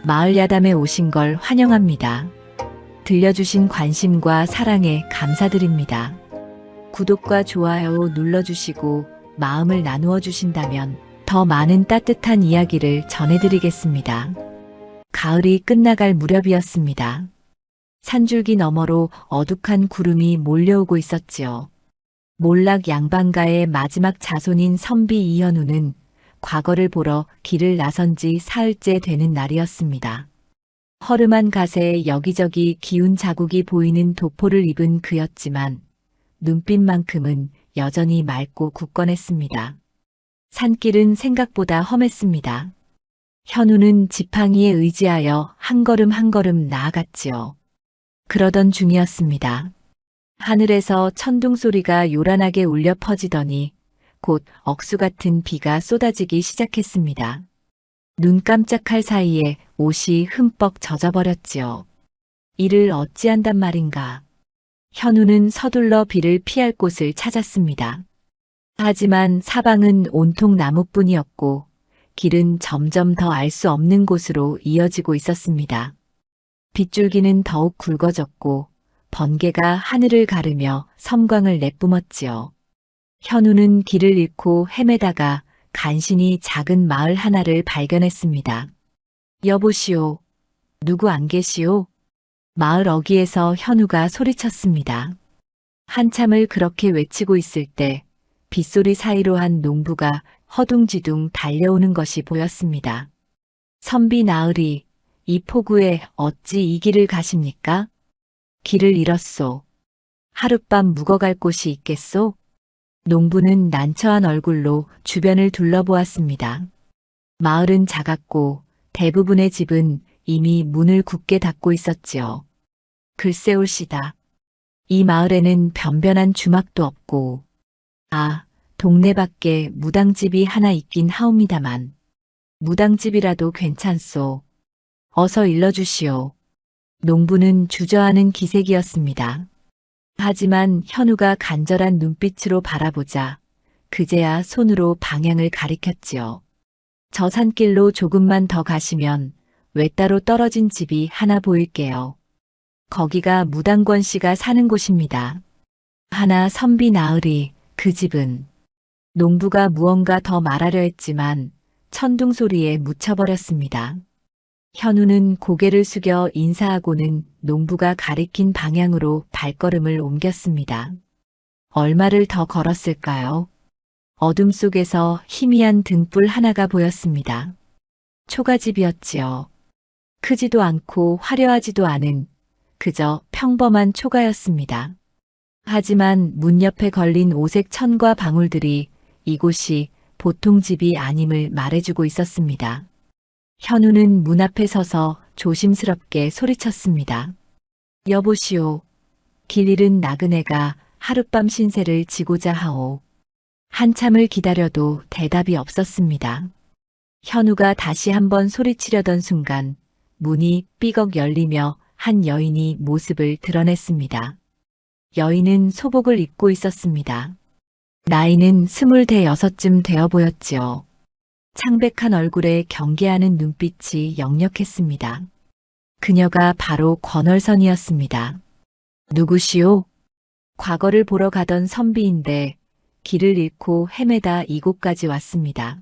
마을 야담에 오신 걸 환영합니다. 들려주신 관심과 사랑에 감사드립니다. 구독과 좋아요 눌러주시고 마음을 나누어 주신다면 더 많은 따뜻한 이야기를 전해드리겠습니다. 가을이 끝나갈 무렵이었습니다. 산줄기 너머로 어둑한 구름이 몰려오고 있었지요. 몰락 양반가의 마지막 자손인 선비 이현우는 과거를 보러 길을 나선 지 사흘째 되는 날이었습니다. 허름한 갓에 여기저기 기운 자국이 보이는 도포를 입은 그였지만 눈빛만큼은 여전히 맑고 굳건했습니다. 산길은 생각보다 험했습니다. 현우는 지팡이에 의지하여 한 걸음 한 걸음 나아갔지요. 그러던 중이었습니다. 하늘에서 천둥 소리가 요란하게 울려 퍼지더니 곧 억수 같은 비가 쏟아지기 시작했습니다. 눈 깜짝할 사이에 옷이 흠뻑 젖어버렸지요. 이를 어찌한단 말인가. 현우는 서둘러 비를 피할 곳을 찾았습니다. 하지만 사방은 온통 나무뿐이었고 길은 점점 더 알 수 없는 곳으로 이어지고 있었습니다. 빗줄기는 더욱 굵어졌고 번개가 하늘을 가르며 섬광을 내뿜었지요. 현우는 길을 잃고 헤매다가 간신히 작은 마을 하나를 발견했습니다. 여보시오. 누구 안 계시오? 마을 어귀에서 현우가 소리쳤습니다. 한참을 그렇게 외치고 있을 때 빗소리 사이로 한 농부가 허둥지둥 달려오는 것이 보였습니다. 선비 나으리, 이 폭우에 어찌 이 길을 가십니까? 길을 잃었소. 하룻밤 묵어갈 곳이 있겠소? 농부는 난처한 얼굴로 주변을 둘러보았습니다. 마을은 작았고 대부분의 집은 이미 문을 굳게 닫고 있었지요. 글쎄올시다. 이 마을에는 변변한 주막도 없고 동네 밖에 무당집이 하나 있긴 하옵니다만 무당집이라도 괜찮소. 어서 일러주시오. 농부는 주저하는 기색이었습니다. 하지만 현우가 간절한 눈빛으로 바라보자 그제야 손으로 방향을 가리켰지요. 저 산길로 조금만 더 가시면 외따로 떨어진 집이 하나 보일게요. 거기가 무당권 씨가 사는 곳입니다. 하나 선비 나으리, 그 집은. 농부가 무언가 더 말하려 했지만 천둥 소리에 묻혀버렸습니다. 현우는 고개를 숙여 인사하고는 농부가 가리킨 방향으로 발걸음을 옮겼습니다. 얼마를 더 걸었을까요? 어둠 속에서 희미한 등불 하나가 보였습니다. 초가집이었지요. 크지도 않고 화려하지도 않은 그저 평범한 초가였습니다. 하지만 문 옆에 걸린 오색 천과 방울들이 이곳이 보통 집이 아님을 말해주고 있었습니다. 현우는 문 앞에 서서 조심스럽게 소리쳤습니다. 여보시오. 길 잃은 나그네가 하룻밤 신세를 지고자 하오. 한참을 기다려도 대답이 없었습니다. 현우가 다시 한번 소리치려던 순간 문이 삐걱 열리며 한 여인이 모습을 드러냈습니다. 여인은 소복을 입고 있었습니다. 나이는 26쯤 되어 보였지요. 창백한 얼굴에 경계하는 눈빛이 역력했습니다. 그녀가 바로 권월선이었습니다. 누구시오? 과거를 보러 가던 선비인데 길을 잃고 헤매다 이곳까지 왔습니다.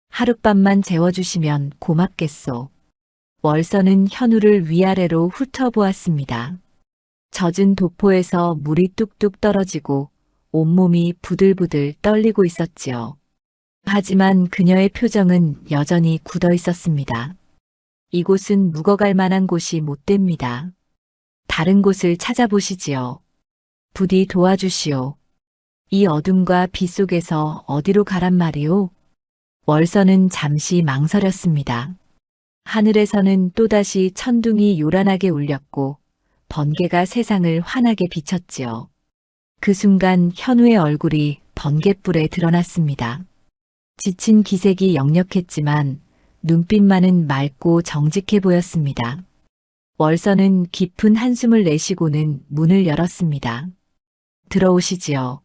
하룻밤만 재워주시면 고맙겠소. 월선은 현우를 위아래로 훑어보았습니다. 젖은 도포에서 물이 뚝뚝 떨어지고 온몸이 부들부들 떨리고 있었지요. 하지만 그녀의 표정은 여전히 굳어 있었습니다. 이곳은 묵어갈 만한 곳이 못 됩니다. 다른 곳을 찾아보시지요. 부디 도와주시오. 이 어둠과 비 속에서 어디로 가란 말이오? 월선은 잠시 망설였습니다. 하늘에서는 또다시 천둥이 요란하게 울렸고 번개가 세상을 환하게 비쳤지요. 그 순간 현우의 얼굴이 번갯불에 드러났습니다. 지친 기색이 역력했지만 눈빛만은 맑고 정직해 보였습니다. 월선은 깊은 한숨을 내쉬고는 문을 열었습니다. 들어오시지요.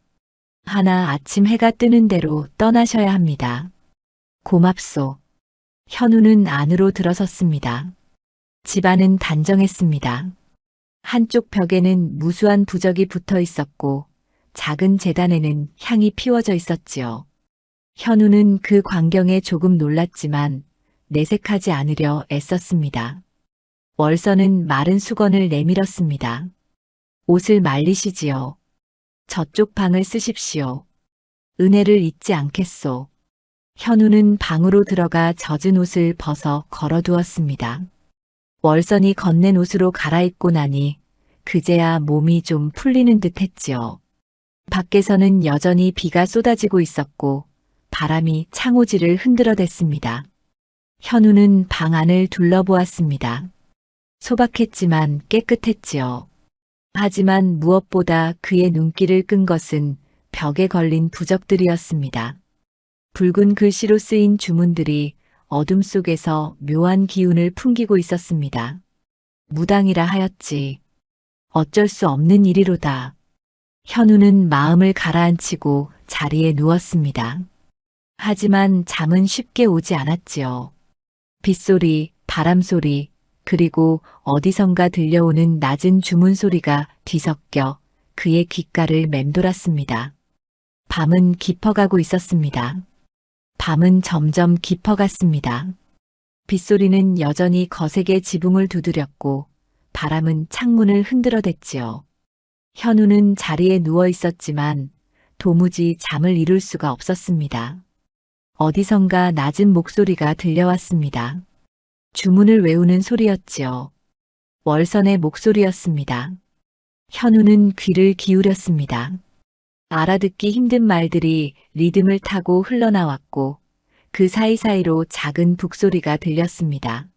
하나 아침 해가 뜨는 대로 떠나셔야 합니다. 고맙소. 현우는 안으로 들어섰습니다. 집안은 단정했습니다. 한쪽 벽에는 무수한 부적이 붙어 있었고 작은 제단에는 향이 피워져 있었지요. 현우는 그 광경에 조금 놀랐지만 내색하지 않으려 애썼습니다. 월서는 마른 수건을 내밀었습니다. 옷을 말리시지요. 저쪽 방을 쓰십시오. 은혜를 잊지 않겠소. 현우는 방으로 들어가 젖은 옷을 벗어 걸어두었습니다. 월선이 건넨 옷으로 갈아입고 나니 그제야 몸이 좀 풀리는 듯 했지요. 밖에서는 여전히 비가 쏟아지고 있었고 바람이 창호지를 흔들어댔습니다. 현우는 방 안을 둘러보았습니다. 소박했지만 깨끗했지요. 하지만 무엇보다 그의 눈길을 끈 것은 벽에 걸린 부적들이었습니다. 붉은 글씨로 쓰인 주문들이 어둠 속에서 묘한 기운을 풍기고 있었습니다. 무당이라 하였지. 어쩔 수 없는 일이로다. 현우는 마음을 가라앉히고 자리에 누웠습니다. 하지만 잠은 쉽게 오지 않았지요. 빗소리, 바람소리, 그리고 어디선가 들려오는 낮은 주문 소리가 뒤섞여 그의 귓가를 맴돌았습니다. 밤은 깊어가고 있었습니다. 밤은 점점 깊어갔습니다. 빗소리는 여전히 거세게 지붕을 두드렸고 바람은 창문을 흔들어댔지요. 현우는 자리에 누워 있었지만 도무지 잠을 이룰 수가 없었습니다. 어디선가 낮은 목소리가 들려왔습니다. 주문을 외우는 소리였지요. 월선의 목소리였습니다. 현우는 귀를 기울였습니다. 알아듣기 힘든 말들이 리듬을 타고 흘러나왔고 그 사이사이로 작은 북소리가 들렸습니다.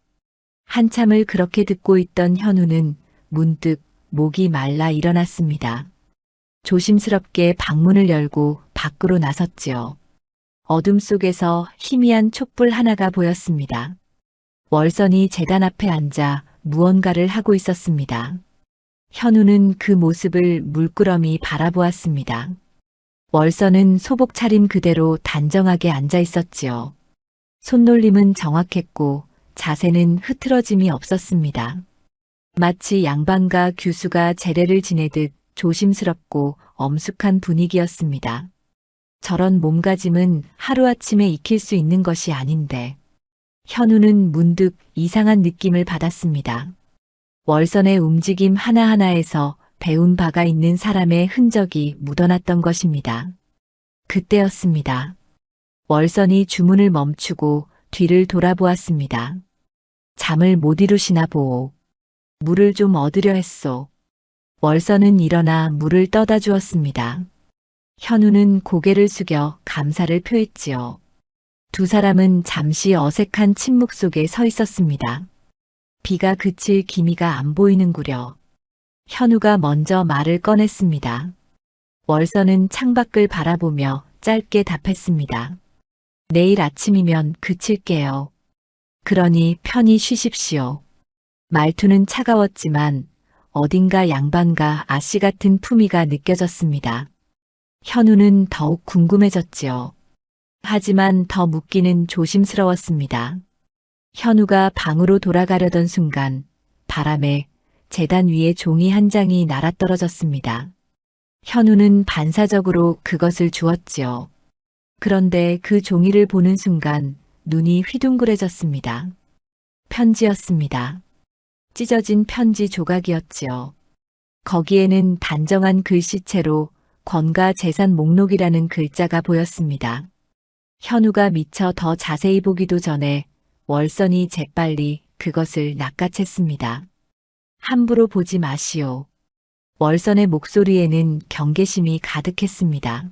한참을 그렇게 듣고 있던 현우는 문득 목이 말라 일어났습니다. 조심스럽게 방문을 열고 밖으로 나섰지요. 어둠 속에서 희미한 촛불 하나가 보였습니다. 월선이 제단 앞에 앉아 무언가를 하고 있었습니다. 현우는 그 모습을 물끄러미 바라보았습니다. 월선은 소복 차림 그대로 단정하게 앉아 있었지요. 손놀림은 정확했고 자세는 흐트러짐이 없었습니다. 마치 양반과 규수가 제례를 지내듯 조심스럽고 엄숙한 분위기였습니다. 저런 몸가짐은 하루아침에 익힐 수 있는 것이 아닌데. 현우는 문득 이상한 느낌을 받았습니다. 월선의 움직임 하나하나에서 배운 바가 있는 사람의 흔적이 묻어났던 것입니다. 그때였습니다. 월선이 주문을 멈추고 뒤를 돌아보았습니다. 잠을 못 이루시나 보오. 물을 좀 얻으려 했소. 월선은 일어나 물을 떠다 주었습니다. 현우는 고개를 숙여 감사를 표했지요. 두 사람은 잠시 어색한 침묵 속에 서 있었습니다. 비가 그칠 기미가 안 보이는구려. 현우가 먼저 말을 꺼냈습니다. 월선은 창밖을 바라보며 짧게 답했습니다. 내일 아침이면 그칠게요. 그러니 편히 쉬십시오. 말투는 차가웠지만 어딘가 양반과 아씨 같은 품위가 느껴졌습니다. 현우는 더욱 궁금해졌지요. 하지만 더 묻기는 조심스러웠습니다. 현우가 방으로 돌아가려던 순간 바람에 제단 위에 종이 한 장이 날아떨어졌습니다. 현우는 반사적으로 그것을 주었지요. 그런데 그 종이를 보는 순간 눈이 휘둥그레졌습니다. 편지였습니다. 찢어진 편지 조각이었지요. 거기에는 단정한 글씨체로 권가 재산 목록이라는 글자가 보였습니다. 현우가 미처 더 자세히 보기도 전에 월선이 재빨리 그것을 낚아챘습니다. 함부로 보지 마시오. 월선의 목소리에는 경계심이 가득했습니다.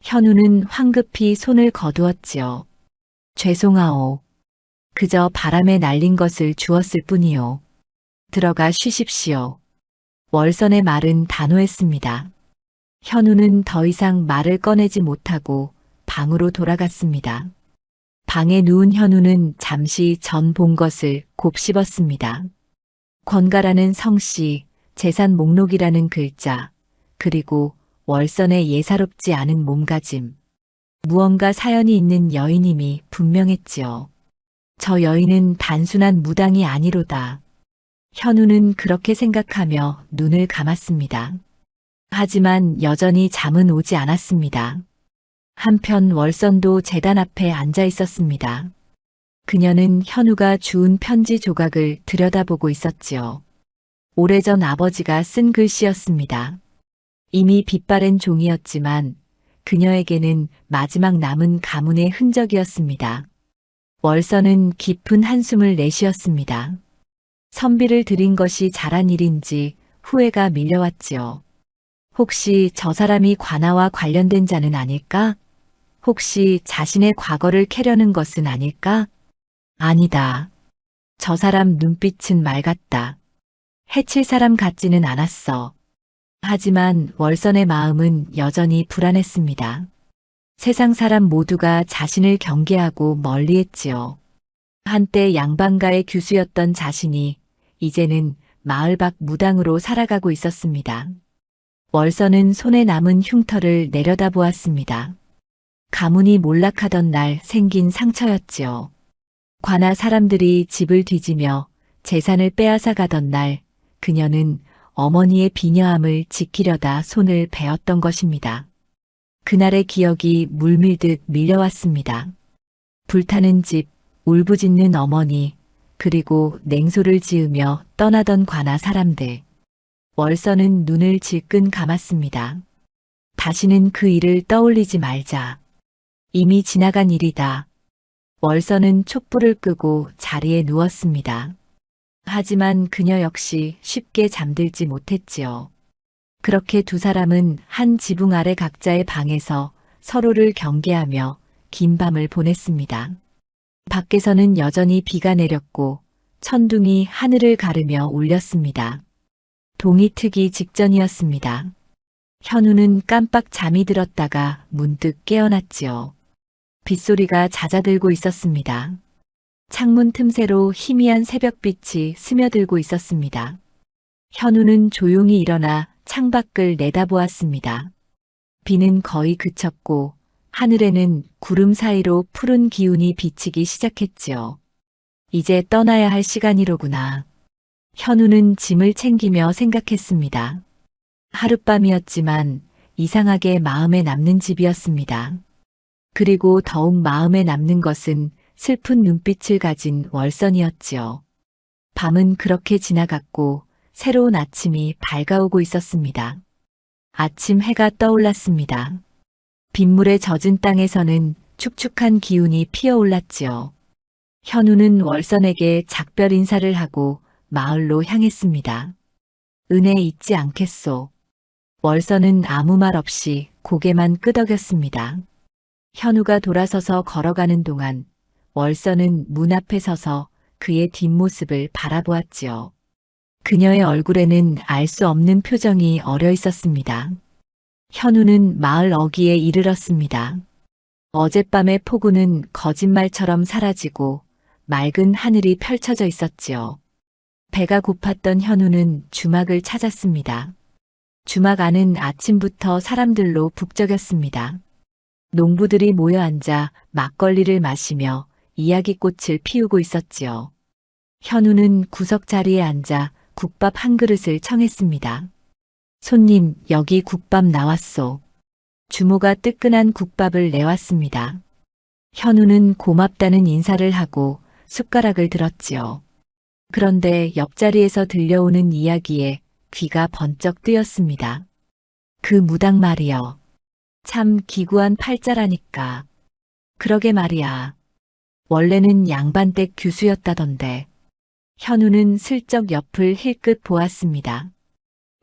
현우는 황급히 손을 거두었지요. 죄송하오. 그저 바람에 날린 것을 주었을 뿐이오. 들어가 쉬십시오. 월선의 말은 단호했습니다. 현우는 더 이상 말을 꺼내지 못하고 방으로 돌아갔습니다. 방에 누운 현우는 잠시 전 본 것을 곱씹었습니다. 권가라는 성씨, 재산 목록이라는 글자, 그리고 월선의 예사롭지 않은 몸가짐. 무언가 사연이 있는 여인임이 분명했지요. 저 여인은 단순한 무당이 아니로다. 현우는 그렇게 생각하며 눈을 감았습니다. 하지만 여전히 잠은 오지 않았습니다. 한편 월선도 재단 앞에 앉아 있었습니다. 그녀는 현우가 주운 편지 조각을 들여다보고 있었지요. 오래전 아버지가 쓴 글씨였습니다. 이미 빛바랜 종이였지만 그녀에게는 마지막 남은 가문의 흔적이었습니다. 월선은 깊은 한숨을 내쉬었습니다. 선비를 들인 것이 잘한 일인지 후회가 밀려왔지요. 혹시 저 사람이 관아와 관련된 자는 아닐까? 혹시 자신의 과거를 캐려는 것은 아닐까? 아니다. 저 사람 눈빛은 맑았다. 해칠 사람 같지는 않았어. 하지만 월선의 마음은 여전히 불안했습니다. 세상 사람 모두가 자신을 경계하고 멀리했지요. 한때 양반가의 규수였던 자신이 이제는 마을 밖 무당으로 살아가고 있었습니다. 월선은 손에 남은 흉터를 내려다보았습니다. 가문이 몰락하던 날 생긴 상처였지요. 관아 사람들이 집을 뒤지며 재산을 빼앗아 가던 날 그녀는 어머니의 비녀함을 지키려다 손을 베었던 것입니다. 그날의 기억이 물밀듯 밀려왔습니다. 불타는 집, 울부짖는 어머니, 그리고 냉소를 지으며 떠나던 관아 사람들. 월선은 눈을 질끈 감았습니다. 다시는 그 일을 떠올리지 말자. 이미 지나간 일이다. 월선은 촛불을 끄고 자리에 누웠습니다. 하지만 그녀 역시 쉽게 잠들지 못했지요. 그렇게 두 사람은 한 지붕 아래 각자의 방에서 서로를 경계하며 긴 밤을 보냈습니다. 밖에서는 여전히 비가 내렸고 천둥이 하늘을 가르며 울렸습니다. 동이 트기 직전이었습니다. 현우는 깜빡 잠이 들었다가 문득 깨어났지요. 빗소리가 잦아들고 있었습니다. 창문 틈새로 희미한 새벽빛이 스며들고 있었습니다. 현우는 조용히 일어나 창밖을 내다보았습니다. 비는 거의 그쳤고 하늘에는 구름 사이로 푸른 기운이 비치기 시작했지요. 이제 떠나야 할 시간이로구나. 현우는 짐을 챙기며 생각했습니다. 하룻밤이었지만 이상하게 마음에 남는 집이었습니다. 그리고 더욱 마음에 남는 것은 슬픈 눈빛을 가진 월선이었지요. 밤은 그렇게 지나갔고 새로운 아침이 밝아오고 있었습니다. 아침 해가 떠올랐습니다. 빗물에 젖은 땅에서는 축축한 기운이 피어올랐지요. 현우는 월선에게 작별 인사를 하고 마을로 향했습니다. 은혜 잊지 않겠소. 월선은 아무 말 없이 고개만 끄덕였습니다. 현우가 돌아서서 걸어가는 동안 월선은 문 앞에 서서 그의 뒷모습을 바라보았지요. 그녀의 얼굴에는 알 수 없는 표정이 어려 있었습니다. 현우는 마을 어귀에 이르렀습니다. 어젯밤의 폭우는 거짓말처럼 사라지고 맑은 하늘이 펼쳐져 있었지요. 배가 고팠던 현우는 주막을 찾았습니다. 주막 안은 아침부터 사람들로 북적였습니다. 농부들이 모여 앉아 막걸리를 마시며 이야기꽃을 피우고 있었지요. 현우는 구석 자리에 앉아 국밥 한 그릇을 청했습니다. 손님, 여기 국밥 나왔소. 주모가 뜨끈한 국밥을 내왔습니다. 현우는 고맙다는 인사를 하고 숟가락을 들었지요. 그런데 옆자리에서 들려오는 이야기에 귀가 번쩍 뜨였습니다. 그 무당 말이여. 참 기구한 팔자라니까. 그러게 말이야. 원래는 양반댁 규수였다던데. 현우는 슬쩍 옆을 힐끗 보았습니다.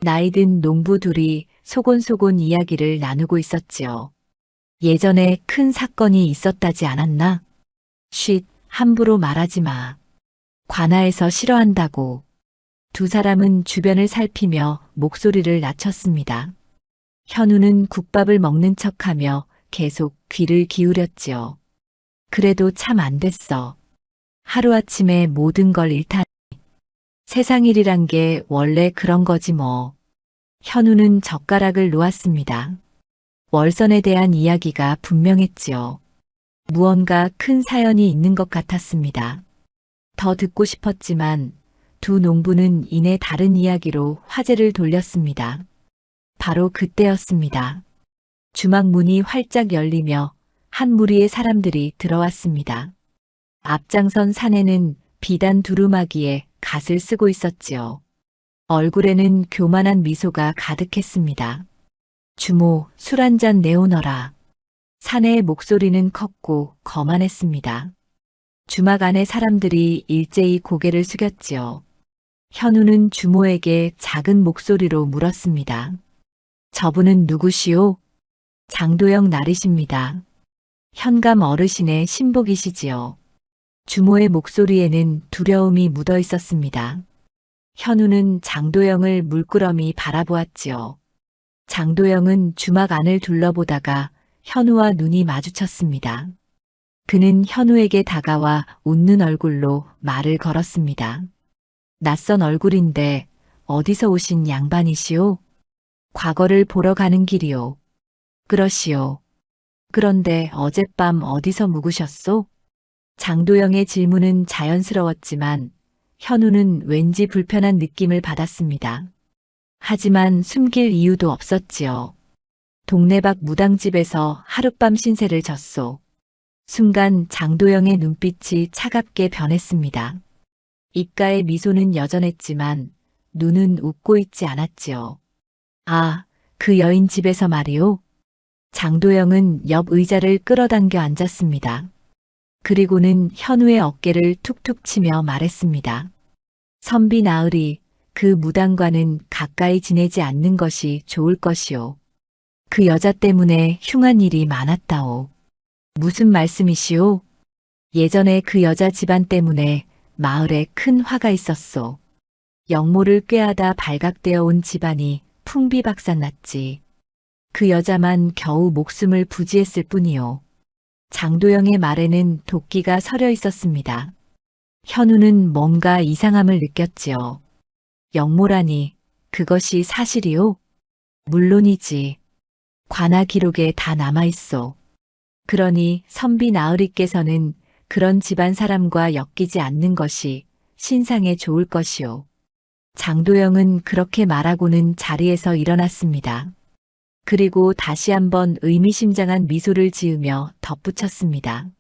나이든 농부 둘이 소곤소곤 이야기를 나누고 있었지요. 예전에 큰 사건이 있었다지 않았나? 쉿, 함부로 말하지 마. 관아에서 싫어한다고. 두 사람은 주변을 살피며 목소리를 낮췄습니다. 현우는 국밥을 먹는 척하며 계속 귀를 기울였지요. 그래도 참 안 됐어. 하루아침에 모든 걸 잃다니. 세상 일이란 게 원래 그런 거지 뭐. 현우는 젓가락을 놓았습니다. 월선에 대한 이야기가 분명했지요. 무언가 큰 사연이 있는 것 같았습니다. 더 듣고 싶었지만 두 농부는 이내 다른 이야기로 화제를 돌렸습니다. 바로 그때였습니다. 주막 문이 활짝 열리며 한 무리의 사람들이 들어왔습니다. 앞장선 사내는 비단 두루마기에 갓을 쓰고 있었지요. 얼굴에는 교만한 미소가 가득했습니다. 주모, 술 한 잔 내오너라. 사내의 목소리는 컸고 거만했습니다. 주막 안의 사람들이 일제히 고개를 숙였지요. 현우는 주모에게 작은 목소리로 물었습니다. 저분은 누구시오? 장도영 나리십니다. 현감 어르신의 신복이시지요. 주모의 목소리에는 두려움이 묻어 있었습니다. 현우는 장도영을 물끄러미 바라보았지요. 장도영은 주막 안을 둘러보다가 현우와 눈이 마주쳤습니다. 그는 현우에게 다가와 웃는 얼굴로 말을 걸었습니다. 낯선 얼굴인데 어디서 오신 양반이시오? 과거를 보러 가는 길이오. 그러시오. 그런데 어젯밤 어디서 묵으셨소? 장도영의 질문은 자연스러웠지만 현우는 왠지 불편한 느낌을 받았습니다. 하지만 숨길 이유도 없었지요. 동네 밖 무당집에서 하룻밤 신세를 졌소. 순간 장도영의 눈빛이 차갑게 변했습니다. 입가의 미소는 여전했지만 눈은 웃고 있지 않았지요. 아, 그 여인 집에서 말이오. 장도영은 옆 의자를 끌어당겨 앉았습니다. 그리고는 현우의 어깨를 툭툭 치며 말했습니다. 선비 나으리, 그 무당과는 가까이 지내지 않는 것이 좋을 것이오. 그 여자 때문에 흉한 일이 많았다오. 무슨 말씀이시오? 예전에 그 여자 집안 때문에 마을에 큰 화가 있었소. 영모를 꾀하다 발각되어 온 집안이 풍비박산났지. 그 여자만 겨우 목숨을 부지했을 뿐이요. 장도영의 말에는 도끼가 서려 있었습니다. 현우는 뭔가 이상함을 느꼈지요. 영모라니, 그것이 사실이요? 물론이지. 관아 기록에 다 남아있소. 그러니 선비 나으리께서는 그런 집안 사람과 엮이지 않는 것이 신상에 좋을 것이오. 장도영은 그렇게 말하고는 자리에서 일어났습니다. 그리고 다시 한번 의미심장한 미소를 지으며 덧붙였습니다.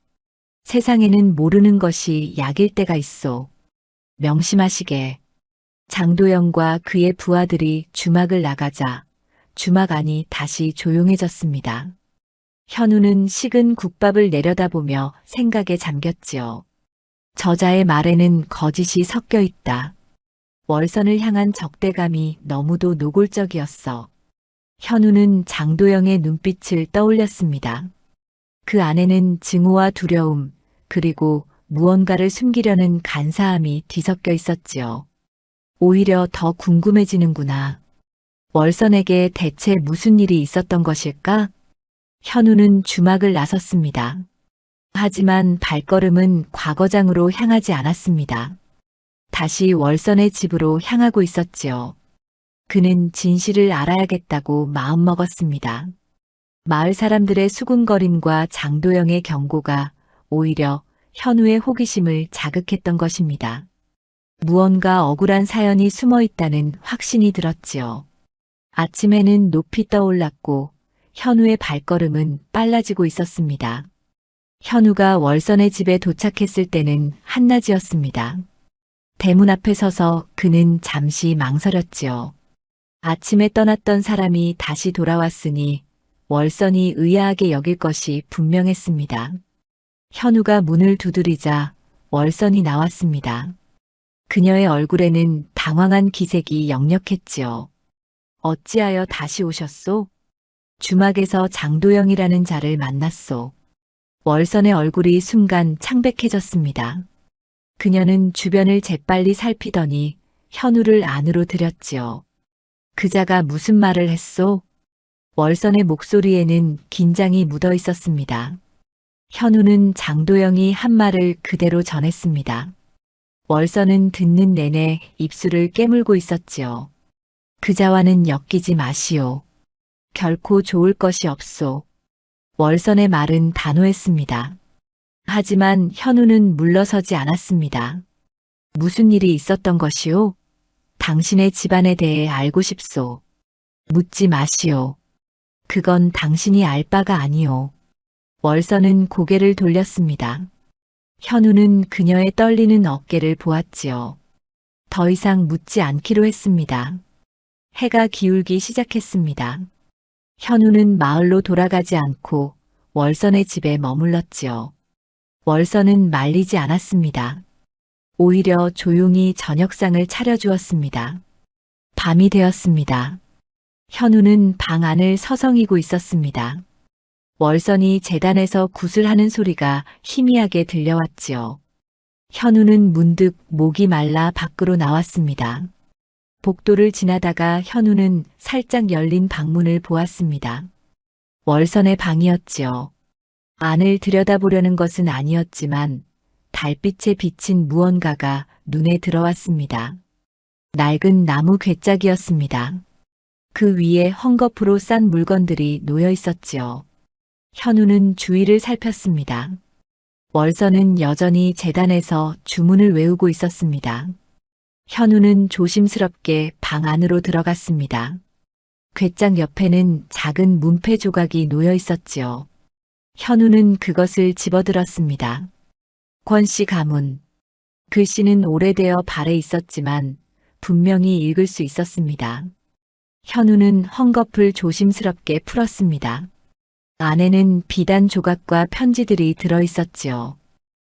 세상에는 모르는 것이 약일 때가 있소. 명심하시게. 장도영과 그의 부하들이 주막을 나가자 주막 안이 다시 조용해졌습니다. 현우는 식은 국밥을 내려다보며 생각에 잠겼지요. 저자의 말에는 거짓이 섞여 있다. 월선을 향한 적대감이 너무도 노골적이었어. 현우는 장도영의 눈빛을 떠올렸습니다. 그 안에는 증오와 두려움, 그리고 무언가를 숨기려는 간사함이 뒤섞여 있었지요. 오히려 더 궁금해지는구나. 월선에게 대체 무슨 일이 있었던 것일까? 현우는 주막을 나섰습니다. 하지만 발걸음은 과거장으로 향하지 않았습니다. 다시 월선의 집으로 향하고 있었지요. 그는 진실을 알아야겠다고 마음먹었습니다. 마을 사람들의 수군거림과 장도영의 경고가 오히려 현우의 호기심을 자극했던 것입니다. 무언가 억울한 사연이 숨어 있다는 확신이 들었지요. 아침에는 높이 떠올랐고 현우의 발걸음은 빨라지고 있었습니다. 현우가 월선의 집에 도착했을 때는 한낮이었습니다. 대문 앞에 서서 그는 잠시 망설였지요. 아침에 떠났던 사람이 다시 돌아왔으니 월선이 의아하게 여길 것이 분명했습니다. 현우가 문을 두드리자 월선이 나왔습니다. 그녀의 얼굴에는 당황한 기색이 역력했지요. 어찌하여 다시 오셨소? 주막에서 장도영이라는 자를 만났소. 월선의 얼굴이 순간 창백해졌습니다. 그녀는 주변을 재빨리 살피더니 현우를 안으로 들였지요. 그자가 무슨 말을 했소? 월선의 목소리에는 긴장이 묻어 있었습니다. 현우는 장도영이 한 말을 그대로 전했습니다. 월선은 듣는 내내 입술을 깨물고 있었지요. 그자와는 엮이지 마시오. 결코 좋을 것이 없소. 월선의 말은 단호했습니다. 하지만 현우는 물러서지 않았습니다. 무슨 일이 있었던 것이오? 당신의 집안에 대해 알고 싶소. 묻지 마시오. 그건 당신이 알 바가 아니오. 월선은 고개를 돌렸습니다. 현우는 그녀의 떨리는 어깨를 보았지요. 더 이상 묻지 않기로 했습니다. 해가 기울기 시작했습니다. 현우는 마을로 돌아가지 않고 월선의 집에 머물렀지요. 월선은 말리지 않았습니다. 오히려 조용히 저녁상을 차려주었습니다. 밤이 되었습니다. 현우는 방 안을 서성이고 있었습니다. 월선이 재단에서 굿을 하는 소리가 희미하게 들려왔지요. 현우는 문득 목이 말라 밖으로 나왔습니다. 복도를 지나다가 현우는 살짝 열린 방문을 보았습니다. 월선의 방이었지요. 안을 들여다보려는 것은 아니었지만 달빛에 비친 무언가가 눈에 들어왔습니다. 낡은 나무 괴짝이었습니다. 그 위에 헝겊으로 싼 물건들이 놓여 있었지요. 현우는 주위를 살폈습니다. 월선은 여전히 재단에서 주문을 외우고 있었습니다. 현우는 조심스럽게 방 안으로 들어갔습니다. 괴짝 옆에는 작은 문패 조각이 놓여 있었지요. 현우는 그것을 집어들었습니다. 권씨 가문. 글씨는 오래되어 발에 있었지만 분명히 읽을 수 있었습니다. 현우는 헝겊을 조심스럽게 풀었습니다. 안에는 비단 조각과 편지들이 들어 있었지요.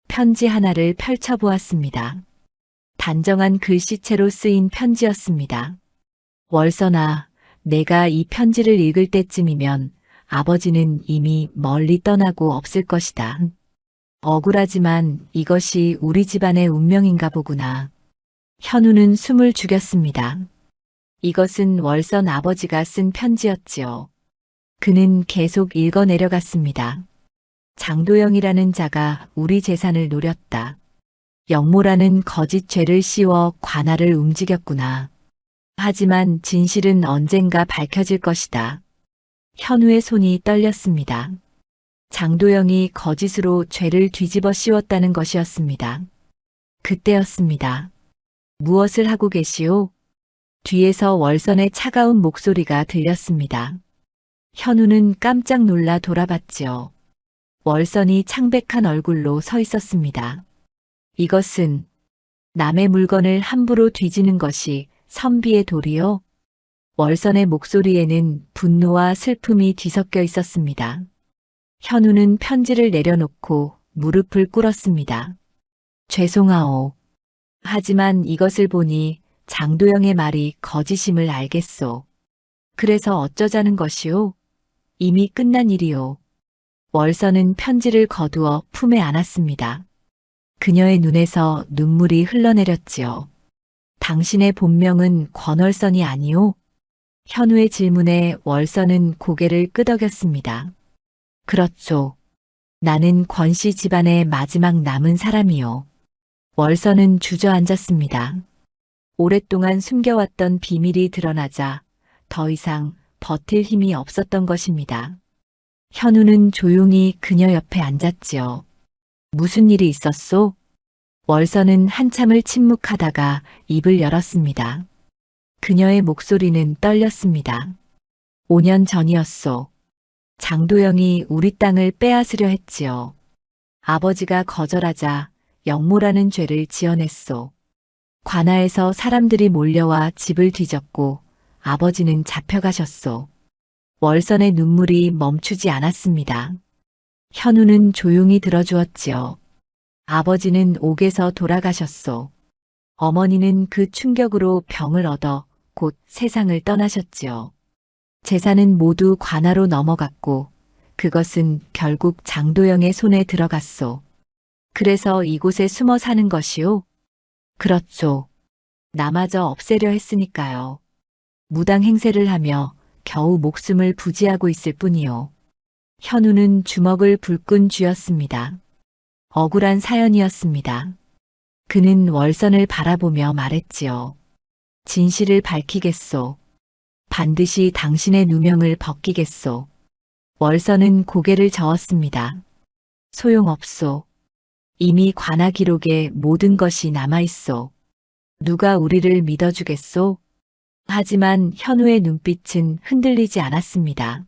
편지 하나를 펼쳐보았습니다. 단정한 글씨체로 쓰인 편지였습니다. 월선아, 내가 이 편지를 읽을 때쯤이면 아버지는 이미 멀리 떠나고 없을 것이다. 억울하지만 이것이 우리 집안의 운명인가 보구나. 현우는 숨을 죽였습니다. 이것은 월선 아버지가 쓴 편지였지요. 그는 계속 읽어 내려갔습니다. 장도영이라는 자가 우리 재산을 노렸다. 영모라는 거짓 죄를 씌워 관할을 움직였구나. 하지만 진실은 언젠가 밝혀질 것이다. 현우의 손이 떨렸습니다. 장도영이 거짓으로 죄를 뒤집어 씌웠다는 것이었습니다. 그때였습니다. 무엇을 하고 계시오? 뒤에서 월선의 차가운 목소리가 들렸습니다. 현우는 깜짝 놀라 돌아봤지요. 월선이 창백한 얼굴로 서 있었습니다. 이것은 남의 물건을 함부로 뒤지는 것이 선비의 도리요? 월선의 목소리에는 분노와 슬픔이 뒤섞여 있었습니다. 현우는 편지를 내려놓고 무릎을 꿇었습니다. 죄송하오. 하지만 이것을 보니 장도영의 말이 거짓임을 알겠소. 그래서 어쩌자는 것이오? 이미 끝난 일이오. 월선은 편지를 거두어 품에 안았습니다. 그녀의 눈에서 눈물이 흘러내렸지요. 당신의 본명은 권월선이 아니오? 현우의 질문에 월선은 고개를 끄덕였습니다. 그렇죠. 나는 권씨 집안의 마지막 남은 사람이요. 월선은 주저앉았습니다. 오랫동안 숨겨왔던 비밀이 드러나자 더 이상 버틸 힘이 없었던 것입니다. 현우는 조용히 그녀 옆에 앉았지요. 무슨 일이 있었소? 월선은 한참을 침묵하다가 입을 열었습니다. 그녀의 목소리는 떨렸습니다. 5년 전이었소. 장도영이 우리 땅을 빼앗으려 했지요. 아버지가 거절하자 영모라는 죄를 지어냈소. 관아에서 사람들이 몰려와 집을 뒤졌고 아버지는 잡혀가셨소. 월선의 눈물이 멈추지 않았습니다. 현우는 조용히 들어주었지요. 아버지는 옥에서 돌아가셨소. 어머니는 그 충격으로 병을 얻어 곧 세상을 떠나셨지요. 재산은 모두 관아로 넘어갔고 그것은 결국 장도영의 손에 들어갔소. 그래서 이곳에 숨어 사는 것이오? 그렇죠. 나마저 없애려 했으니까요. 무당 행세를 하며 겨우 목숨을 부지하고 있을 뿐이요. 현우는 주먹을 불끈 쥐었습니다. 억울한 사연이었습니다. 그는 월선을 바라보며 말했지요. 진실을 밝히겠소. 반드시 당신의 누명을 벗기겠소. 월선은 고개를 저었습니다. 소용없소. 이미 관아 기록에 모든 것이 남아있소. 누가 우리를 믿어주겠소? 하지만 현우의 눈빛은 흔들리지 않았습니다.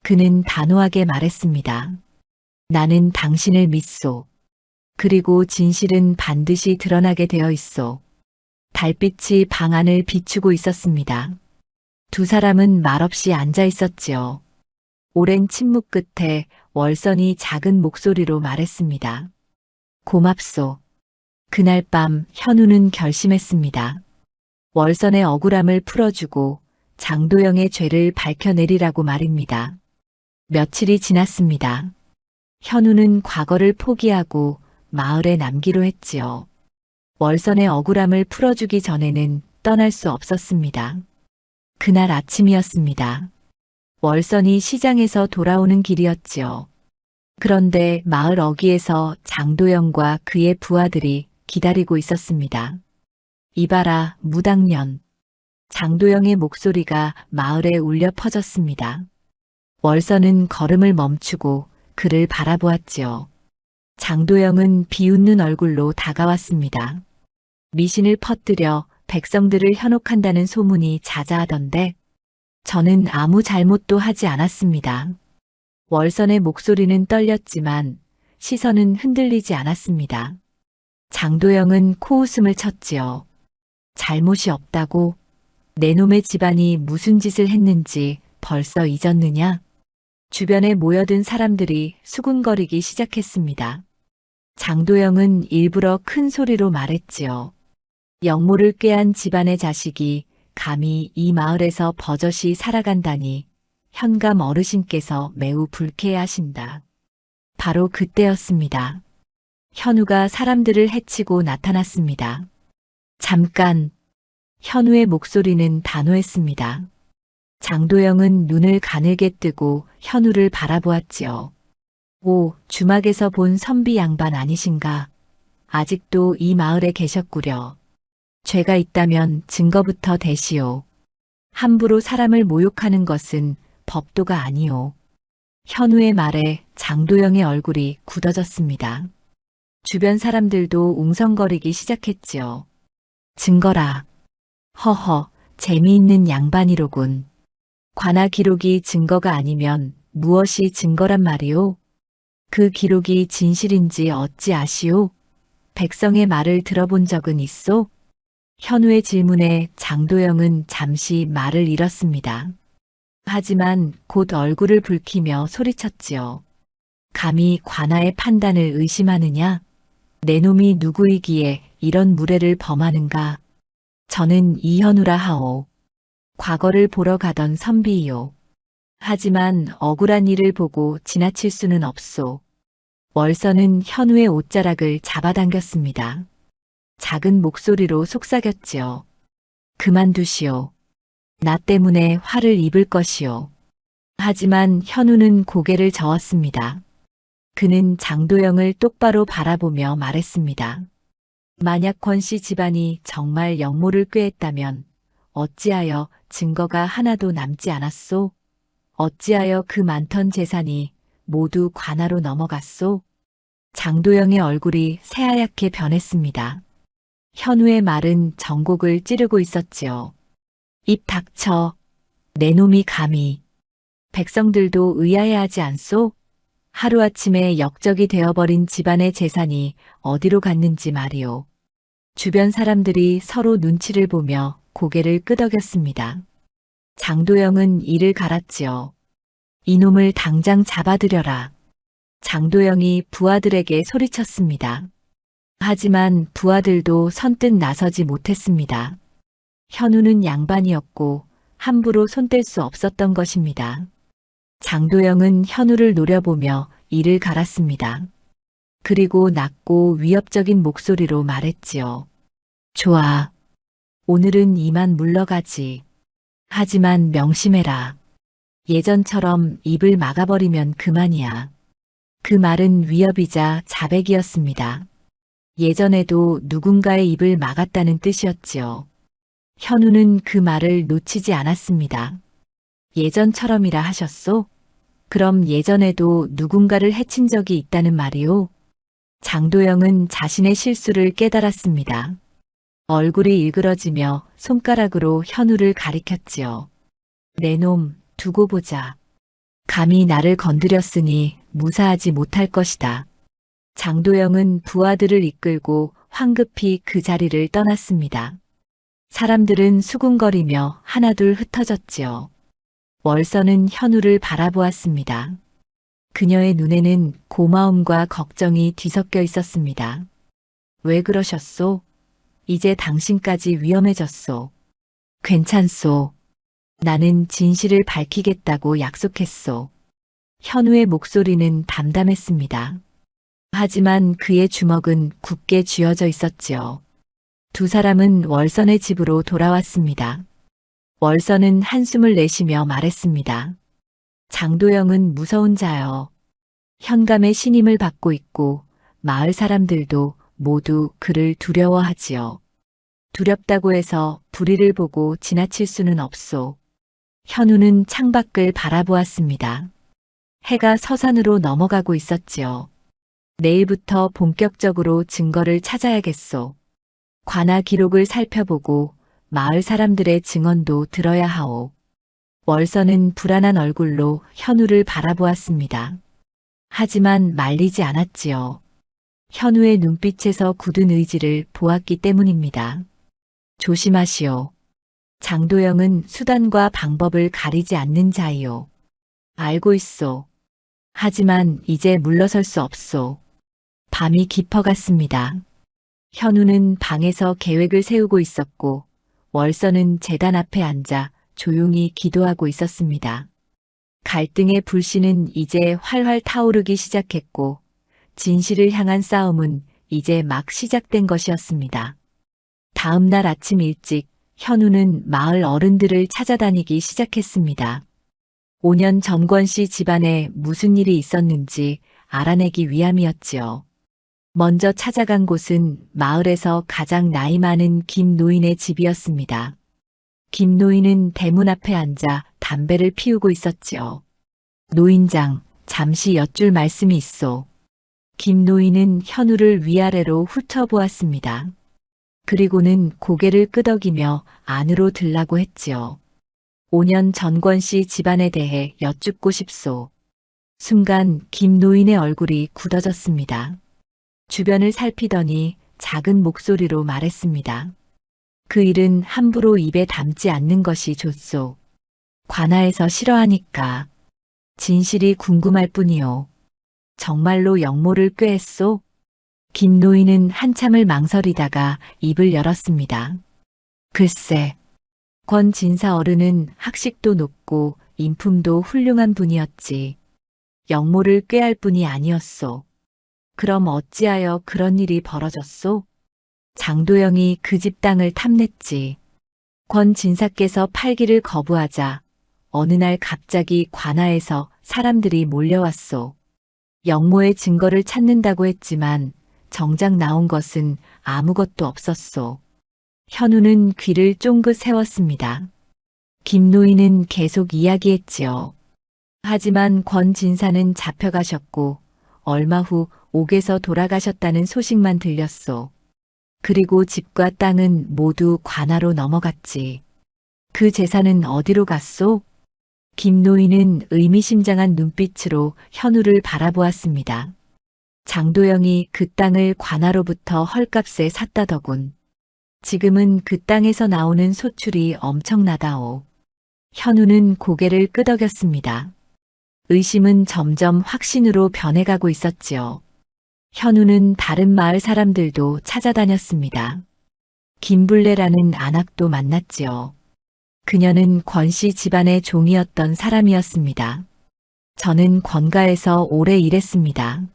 그는 단호하게 말했습니다. 나는 당신을 믿소. 그리고 진실은 반드시 드러나게 되어 있소. 달빛이 방 안을 비추고 있었습니다. 두 사람은 말없이 앉아 있었지요. 오랜 침묵 끝에 월선이 작은 목소리로 말했습니다. 고맙소. 그날 밤 현우는 결심했습니다. 월선의 억울함을 풀어주고 장도영의 죄를 밝혀내리라고 말입니다. 며칠이 지났습니다. 현우는 과거를 포기하고 마을에 남기로 했지요. 월선의 억울함을 풀어주기 전에는 떠날 수 없었습니다. 그날 아침이었습니다. 월선이 시장에서 돌아오는 길이었지요. 그런데 마을 어귀에서 장도영과 그의 부하들이 기다리고 있었습니다. 이봐라, 무당년. 장도영의 목소리가 마을에 울려 퍼졌습니다. 월선은 걸음을 멈추고 그를 바라보았지요. 장도영은 비웃는 얼굴로 다가왔습니다. 미신을 퍼뜨려 백성들을 현혹한다는 소문이 자자하던데 저는 아무 잘못도 하지 않았습니다. 월선의 목소리는 떨렸지만 시선은 흔들리지 않았습니다. 장도영은 코웃음을 쳤지요. 잘못이 없다고? 내 놈의 집안이 무슨 짓을 했는지 벌써 잊었느냐? 주변에 모여든 사람들이 수군거리기 시작했습니다. 장도영은 일부러 큰 소리로 말했지요. 영모를 꾀한 집안의 자식이 감히 이 마을에서 버젓이 살아간다니 현감 어르신께서 매우 불쾌해하신다. 바로 그때였습니다. 현우가 사람들을 해치고 나타났습니다. 잠깐. 현우의 목소리는 단호했습니다. 장도영은 눈을 가늘게 뜨고 현우를 바라보았지요. 오, 주막에서 본 선비 양반 아니신가? 아직도 이 마을에 계셨구려. 죄가 있다면 증거부터 대시오. 함부로 사람을 모욕하는 것은 법도가 아니오. 현우의 말에 장도영의 얼굴이 굳어졌습니다. 주변 사람들도 웅성거리기 시작했지요. 증거라. 허허, 재미있는 양반이로군. 관아 기록이 증거가 아니면 무엇이 증거란 말이오? 그 기록이 진실인지 어찌 아시오? 백성의 말을 들어본 적은 있소? 현우의 질문에 장도영은 잠시 말을 잃었습니다. 하지만 곧 얼굴을 붉히며 소리쳤지요. 감히 관아의 판단을 의심하느냐? 내 놈이 누구이기에 이런 무례를 범하는가? 저는 이현우라 하오. 과거를 보러 가던 선비이요. 하지만 억울한 일을 보고 지나칠 수는 없소. 월선은 현우의 옷자락을 잡아당겼습니다. 작은 목소리로 속삭였지요. 그만두시오. 나 때문에 화를 입을 것이오. 하지만 현우는 고개를 저었습니다. 그는 장도영을 똑바로 바라보며 말했습니다. 만약 권씨 집안이 정말 영모를 꾀했다면 어찌하여 증거가 하나도 남지 않았소? 어찌하여 그 많던 재산이 모두 관아로 넘어갔소? 장도영의 얼굴이 새하얗게 변했습니다. 현우의 말은 전곡을 찌르고 있었지요. 입 닥쳐. 내 놈이 감히. 백성들도 의아해하지 않소? 하루아침에 역적이 되어버린 집안의 재산이 어디로 갔는지 말이오. 주변 사람들이 서로 눈치를 보며 고개를 끄덕였습니다. 장도영은 이를 갈았지요. 이놈을 당장 잡아들여라. 장도영이 부하들에게 소리쳤습니다. 하지만 부하들도 선뜻 나서지 못했습니다. 현우는 양반이었고 함부로 손댈 수 없었던 것입니다. 장도영은 현우를 노려보며 이를 갈았습니다. 그리고 낮고 위협적인 목소리로 말했지요. 좋아. 오늘은 이만 물러가지. 하지만 명심해라. 예전처럼 입을 막아버리면 그만이야. 그 말은 위협이자 자백이었습니다. 예전에도 누군가의 입을 막았다는 뜻이었지요. 현우는 그 말을 놓치지 않았습니다. 예전처럼이라 하셨소? 그럼 예전에도 누군가를 해친 적이 있다는 말이오? 장도영은 자신의 실수를 깨달았습니다. 얼굴이 일그러지며 손가락으로 현우를 가리켰지요. 내 놈, 두고 보자. 감히 나를 건드렸으니 무사하지 못할 것이다. 장도영은 부하들을 이끌고 황급히 그 자리를 떠났습니다. 사람들은 수군거리며 하나둘 흩어졌지요. 월서는 현우를 바라보았습니다. 그녀의 눈에는 고마움과 걱정이 뒤섞여 있었습니다. 왜 그러셨소? 이제 당신까지 위험해졌소. 괜찮소. 나는 진실을 밝히겠다고 약속했소. 현우의 목소리는 담담했습니다. 하지만 그의 주먹은 굳게 쥐어져 있었지요. 두 사람은 월선의 집으로 돌아왔습니다. 월선은 한숨을 내쉬며 말했습니다. 장도영은 무서운 자여. 현감의 신임을 받고 있고 마을 사람들도 모두 그를 두려워하지요. 두렵다고 해서 불의를 보고 지나칠 수는 없소. 현우는 창밖을 바라보았습니다. 해가 서산으로 넘어가고 있었지요. 내일부터 본격적으로 증거를 찾아야겠소. 관아 기록을 살펴보고 마을 사람들의 증언도 들어야 하오. 월서는 불안한 얼굴로 현우를 바라보았습니다. 하지만 말리지 않았지요. 현우의 눈빛에서 굳은 의지를 보았기 때문입니다. 조심하시오. 장도영은 수단과 방법을 가리지 않는 자이오. 알고 있소. 하지만 이제 물러설 수 없소. 밤이 깊어갔습니다. 현우는 방에서 계획을 세우고 있었고 월서는 제단 앞에 앉아 조용히 기도하고 있었습니다. 갈등의 불씨는 이제 활활 타오르기 시작했고 진실을 향한 싸움은 이제 막 시작된 것이었습니다. 다음 날 아침 일찍 현우는 마을 어른들을 찾아다니기 시작했습니다. 5년 전 권씨 집안에 무슨 일이 있었는지 알아내기 위함이었지요. 먼저 찾아간 곳은 마을에서 가장 나이 많은 김 노인의 집이었습니다. 김 노인은 대문 앞에 앉아 담배를 피우고 있었지요. 노인장, 잠시 여쭐 말씀이 있소. 김 노인은 현우를 위아래로 훑어보았습니다. 그리고는 고개를 끄덕이며 안으로 들라고 했지요. 5년 전 권씨 집안에 대해 여쭙고 싶소. 순간 김 노인의 얼굴이 굳어졌습니다. 주변을 살피더니 작은 목소리로 말했습니다. 그 일은 함부로 입에 담지 않는 것이 좋소. 관아에서 싫어하니까. 진실이 궁금할 뿐이요. 정말로 영모를 꾀했소? 김 노인은 한참을 망설이다가 입을 열었습니다. 글쎄, 권 진사 어른은 학식도 높고 인품도 훌륭한 분이었지. 영모를 꾀할 뿐이 아니었소. 그럼 어찌하여 그런 일이 벌어졌소? 장도영이 그 집 땅을 탐냈지. 권 진사께서 팔기를 거부하자 어느 날 갑자기 관아에서 사람들이 몰려왔소. 영모의 증거를 찾는다고 했지만 정작 나온 것은 아무것도 없었소. 현우는 귀를 쫑긋 세웠습니다. 김 노인은 계속 이야기했지요. 하지만 권 진사는 잡혀가셨고 얼마 후 옥에서 돌아가셨다는 소식만 들렸소. 그리고 집과 땅은 모두 관아로 넘어갔지. 그 재산은 어디로 갔소? 김 노인은 의미심장한 눈빛으로 현우를 바라보았습니다. 장도영이 그 땅을 관아로부터 헐값에 샀다더군. 지금은 그 땅에서 나오는 소출이 엄청나다오. 현우는 고개를 끄덕였습니다. 의심은 점점 확신으로 변해가고 있었지요. 현우는 다른 마을 사람들도 찾아다녔습니다. 김불레라는 안악도 만났지요. 그녀는 권씨 집안의 종이었던 사람이었습니다. 저는 권가에서 오래 일했습니다.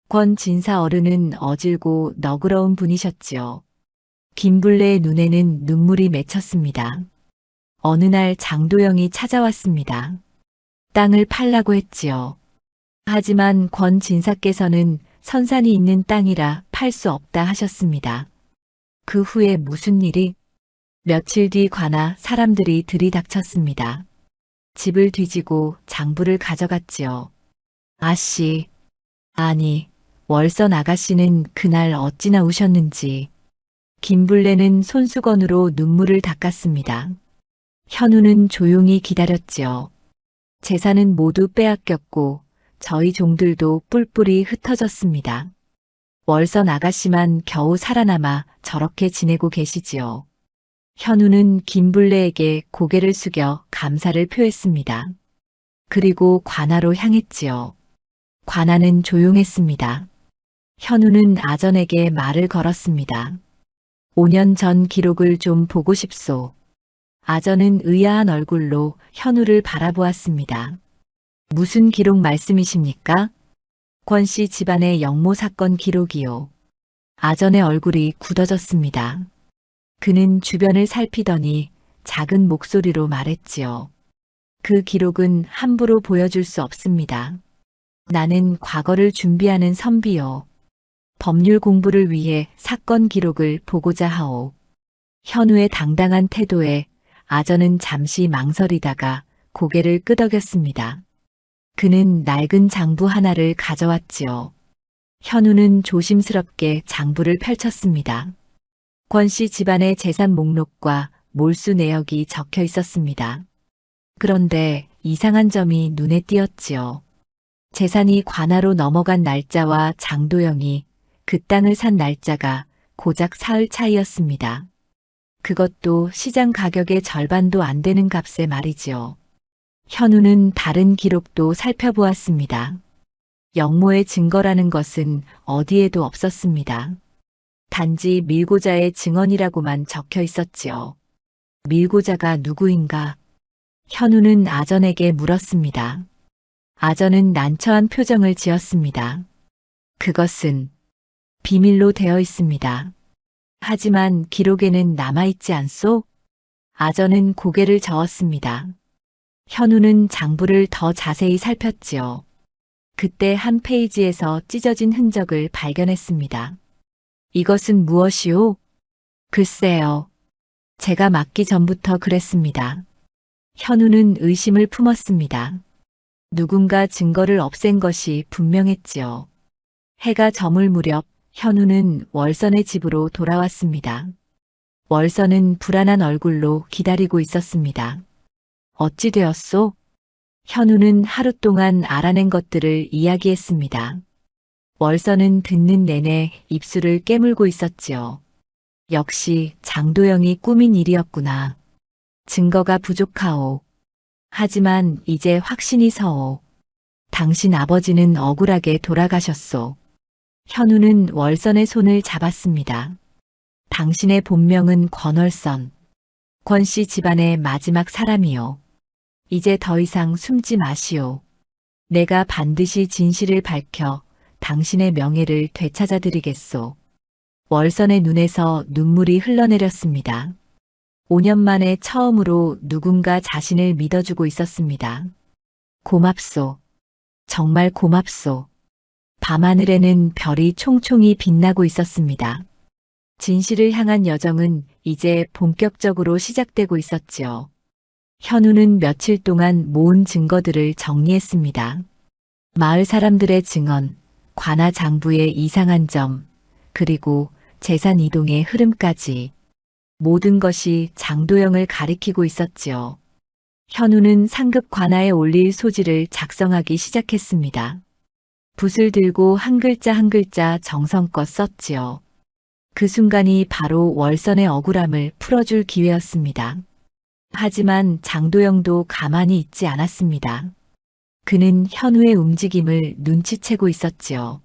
권 진사 어른은 어질고 너그러운 분이셨지요. 김불레의 눈에는 눈물이 맺혔습니다. 어느 날 장도영이 찾아왔습니다. 땅을 팔라고 했지요. 하지만 권 진사께서는 선산이 있는 땅이라 팔 수 없다 하셨습니다. 그 후에 무슨 일이? 며칠 뒤 관아 사람들이 들이닥쳤습니다. 집을 뒤지고 장부를 가져갔지요. 아씨, 아니, 월선 아가씨는 그날 어찌나 우셨는지 김블레는 손수건으로 눈물을 닦았습니다. 현우는 조용히 기다렸지요. 재산은 모두 빼앗겼고 저희 종들도 뿔뿔이 흩어졌습니다. 월선 아가씨만 겨우 살아남아 저렇게 지내고 계시지요. 현우는 김블레에게 고개를 숙여 감사를 표했습니다. 그리고 관아로 향했지요. 관아는 조용했습니다. 현우는 아전에게 말을 걸었습니다. 5년 전 기록을 좀 보고 싶소. 아전은 의아한 얼굴로 현우를 바라보았습니다. 무슨 기록 말씀이십니까? 권씨 집안의 영모 사건 기록이요. 아전의 얼굴이 굳어졌습니다. 그는 주변을 살피더니 작은 목소리로 말했지요. 그 기록은 함부로 보여줄 수 없습니다. 나는 과거를 준비하는 선비요. 법률 공부를 위해 사건 기록을 보고자 하오. 현우의 당당한 태도에 아전은 잠시 망설이다가 고개를 끄덕였습니다. 그는 낡은 장부 하나를 가져왔지요. 현우는 조심스럽게 장부를 펼쳤습니다. 권씨 집안의 재산 목록과 몰수 내역이 적혀 있었습니다. 그런데 이상한 점이 눈에 띄었지요. 재산이 관아로 넘어간 날짜와 장도영이 그 땅을 산 날짜가 고작 사흘 차이였습니다. 그것도 시장 가격의 절반도 안 되는 값에 말이지요. 현우는 다른 기록도 살펴보았습니다. 영모의 증거라는 것은 어디에도 없었습니다. 단지 밀고자의 증언이라고만 적혀 있었지요. 밀고자가 누구인가? 현우는 아전에게 물었습니다. 아전은 난처한 표정을 지었습니다. 그것은 비밀로 되어 있습니다. 하지만 기록에는 남아있지 않소? 아전은 고개를 저었습니다. 현우는 장부를 더 자세히 살폈지요. 그때 한 페이지에서 찢어진 흔적을 발견했습니다. 이것은 무엇이오? 글쎄요. 제가 맞기 전부터 그랬습니다. 현우는 의심을 품었습니다. 누군가 증거를 없앤 것이 분명했지요. 해가 저물 무렵 현우는 월선의 집으로 돌아왔습니다. 월선은 불안한 얼굴로 기다리고 있었습니다. 어찌 되었소? 현우는 하루 동안 알아낸 것들을 이야기했습니다. 월선은 듣는 내내 입술을 깨물고 있었지요. 역시 장도영이 꾸민 일이었구나. 증거가 부족하오. 하지만 이제 확신이 서오. 당신 아버지는 억울하게 돌아가셨소. 현우는 월선의 손을 잡았습니다. 당신의 본명은 권월선. 권씨 집안의 마지막 사람이요. 이제 더 이상 숨지 마시오. 내가 반드시 진실을 밝혀 당신의 명예를 되찾아드리겠소. 월선의 눈에서 눈물이 흘러내렸습니다. 5년 만에 처음으로 누군가 자신을 믿어주고 있었습니다. 고맙소. 정말 고맙소. 밤하늘에는 별이 총총히 빛나고 있었습니다. 진실을 향한 여정은 이제 본격적으로 시작되고 있었지요. 현우는 며칠 동안 모은 증거들을 정리했습니다. 마을 사람들의 증언, 관아 장부의 이상한 점, 그리고 재산 이동의 흐름까지 모든 것이 장도영을 가리키고 있었지요. 현우는 상급 관아에 올릴 소지를 작성하기 시작했습니다. 붓을 들고 한 글자 한 글자 정성껏 썼지요. 그 순간이 바로 월선의 억울함을 풀어줄 기회였습니다. 하지만 장도영도 가만히 있지 않았습니다. 그는 현우의 움직임을 눈치채고 있었지요.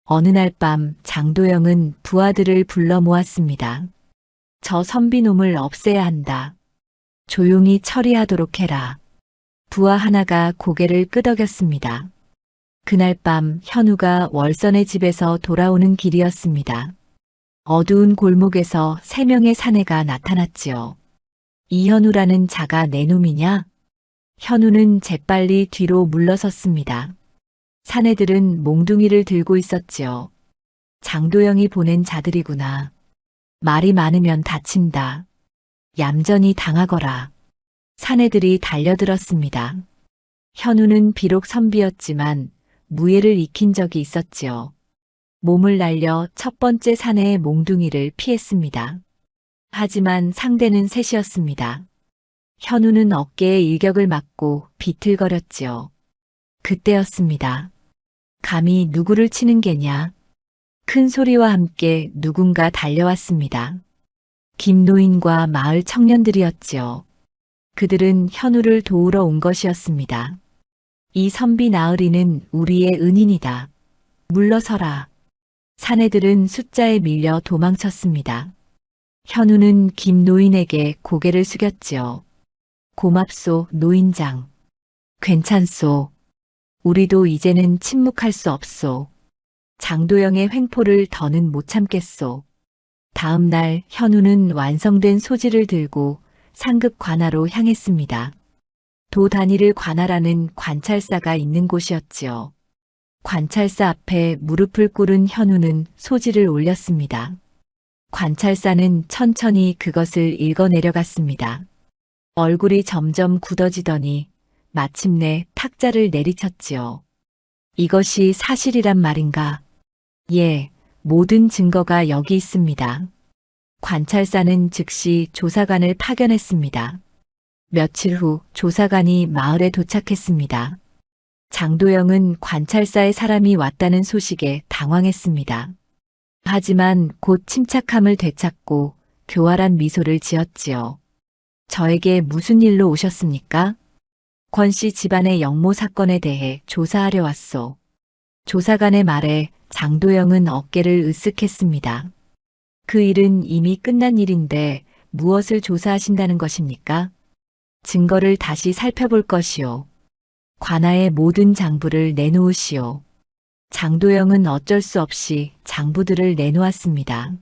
어느 날 밤 장도영은 부하들을 불러 모았습니다. 저 선비놈을 없애야 한다. 조용히 처리하도록 해라. 부하 하나가 고개를 끄덕였습니다. 그날 밤 현우가 월선의 집에서 돌아오는 길이었습니다. 어두운 골목에서 3명의 사내가 나타났지요. 이현우라는 자가 내 놈이냐? 현우는 재빨리 뒤로 물러섰습니다. 사내들은 몽둥이를 들고 있었지요. 장도영이 보낸 자들이구나. 말이 많으면 다친다. 얌전히 당하거라. 사내들이 달려들었습니다. 현우는 비록 선비였지만 무예를 익힌 적이 있었지요. 몸을 날려 첫 번째 사내의 몽둥이를 피했습니다. 하지만 상대는 셋이었습니다. 현우는 어깨에 일격을 맞고 비틀거렸지요. 그때였습니다. 감히 누구를 치는 게냐? 큰 소리와 함께 누군가 달려왔습니다. 김노인과 마을 청년들이었지요. 그들은 현우를 도우러 온 것이었습니다. 이 선비 나으리는 우리의 은인이다. 물러서라. 사내들은 숫자에 밀려 도망쳤습니다. 현우는 김노인에게 고개를 숙였지요. 고맙소, 노인장. 괜찮소. 우리도 이제는 침묵할 수 없소. 장도영의 횡포를 더는 못 참겠소. 다음 날 현우는 완성된 소지를 들고 상급 관하로 향했습니다. 도 단위를 관하라는 관찰사가 있는 곳이었지요. 관찰사 앞에 무릎을 꿇은 현우는 소지를 올렸습니다. 관찰사는 천천히 그것을 읽어내려갔습니다. 얼굴이 점점 굳어지더니 마침내 탁자를 내리쳤지요. 이것이 사실이란 말인가? 예, 모든 증거가 여기 있습니다. 관찰사는 즉시 조사관을 파견했습니다. 며칠 후 조사관이 마을에 도착했습니다. 장도영은 관찰사의 사람이 왔다는 소식에 당황했습니다. 하지만 곧 침착함을 되찾고 교활한 미소를 지었지요. 저에게 무슨 일로 오셨습니까? 권 씨 집안의 영모 사건에 대해 조사하려 왔소. 조사관의 말에 장도영은 어깨를 으쓱했습니다. 그 일은 이미 끝난 일인데 무엇을 조사하신다는 것입니까? 증거를 다시 살펴볼 것이오. 관아의 모든 장부를 내놓으시오. 장도영은 어쩔 수 없이 장부들을 내놓았습니다.